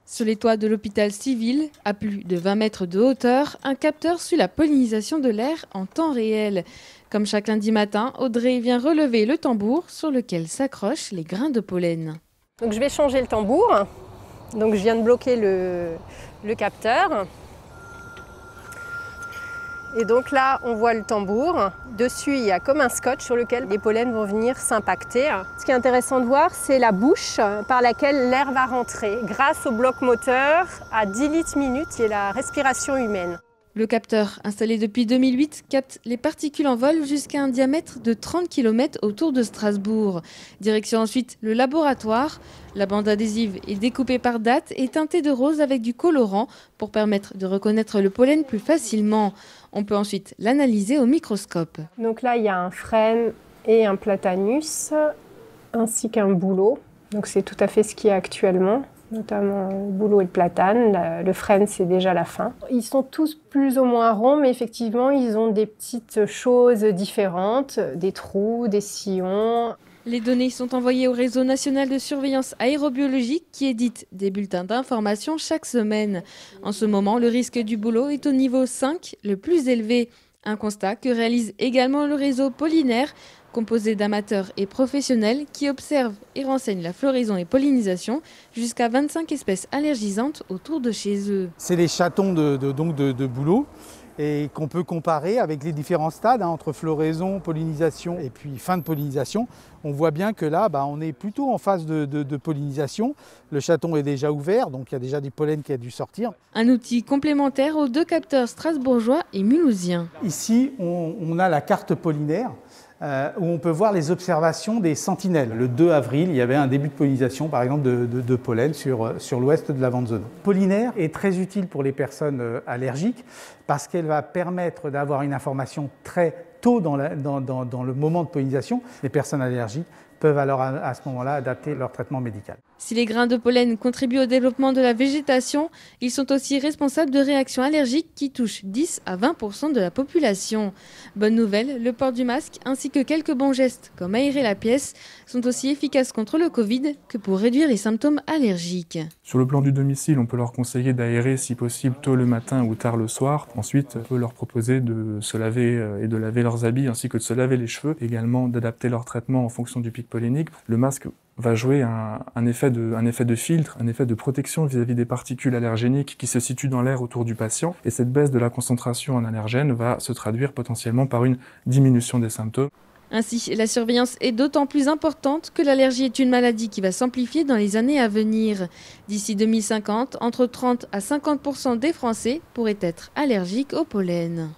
Sur les toits de l'hôpital civil, à plus de 20 mètres de hauteur, un capteur suit la pollinisation de l'air en temps réel. Comme chaque lundi matin, Audrey vient relever le tambour sur lequel s'accrochent les grains de pollen. Donc je vais changer le tambour. Donc je viens de bloquer le capteur. Et donc là, on voit le tambour. Dessus, il y a comme un scotch sur lequel les pollens vont venir s'impacter. Ce qui est intéressant de voir, c'est la bouche par laquelle l'air va rentrer grâce au bloc moteur à 10 litres minute qui est la respiration humaine. Le capteur, installé depuis 2008, capte les particules en vol jusqu'à un diamètre de 30 km autour de Strasbourg. Direction ensuite le laboratoire. La bande adhésive est découpée par date et teintée de rose avec du colorant pour permettre de reconnaître le pollen plus facilement. On peut ensuite l'analyser au microscope. Donc là, il y a un frêne et un platanus, ainsi qu'un bouleau. Donc c'est tout à fait ce qu'il y a actuellement, notamment le bouleau et le platane. Le frêne, c'est déjà la fin. Ils sont tous plus ou moins ronds, mais effectivement, ils ont des petites choses différentes, des trous, des sillons. Les données sont envoyées au réseau national de surveillance aérobiologique qui édite des bulletins d'information chaque semaine. En ce moment, le risque du bouleau est au niveau 5, le plus élevé. Un constat que réalise également le réseau pollinaire, composé d'amateurs et professionnels qui observent et renseignent la floraison et pollinisation jusqu'à 25 espèces allergisantes autour de chez eux. C'est les chatons de bouleau et qu'on peut comparer avec les différents stades entre floraison, pollinisation et puis fin de pollinisation. On voit bien que là, on est plutôt en phase de pollinisation. Le chaton est déjà ouvert, donc il y a déjà des pollens qui a dû sortir. Un outil complémentaire aux deux capteurs strasbourgeois et mulhousiens. Ici, on a la carte pollinaire. Où on peut voir les observations des sentinelles. Le 2 avril, il y avait un début de pollinisation, par exemple, de pollen sur l'ouest de la Vendzone. Pollinaire est très utile pour les personnes allergiques parce qu'elle va permettre d'avoir une information très tôt dans le moment de pollinisation. Les personnes allergiques peuvent alors à ce moment-là adapter leur traitement médical. Si les grains de pollen contribuent au développement de la végétation, ils sont aussi responsables de réactions allergiques qui touchent 10 à 20% de la population. Bonne nouvelle, le port du masque ainsi que quelques bons gestes comme aérer la pièce sont aussi efficaces contre le Covid que pour réduire les symptômes allergiques. Sur le plan du domicile, on peut leur conseiller d'aérer si possible tôt le matin ou tard le soir. Ensuite, on peut leur proposer de se laver et de laver leurs habits ainsi que de se laver les cheveux. Également d'adapter leur traitement en fonction du pic pollénique. Le masque va jouer un effet de filtre, un effet de protection vis-à-vis des particules allergéniques qui se situent dans l'air autour du patient. Et cette baisse de la concentration en allergènes va se traduire potentiellement par une diminution des symptômes. Ainsi, la surveillance est d'autant plus importante que l'allergie est une maladie qui va s'amplifier dans les années à venir. D'ici 2050, entre 30 à 50% des Français pourraient être allergiques au pollen.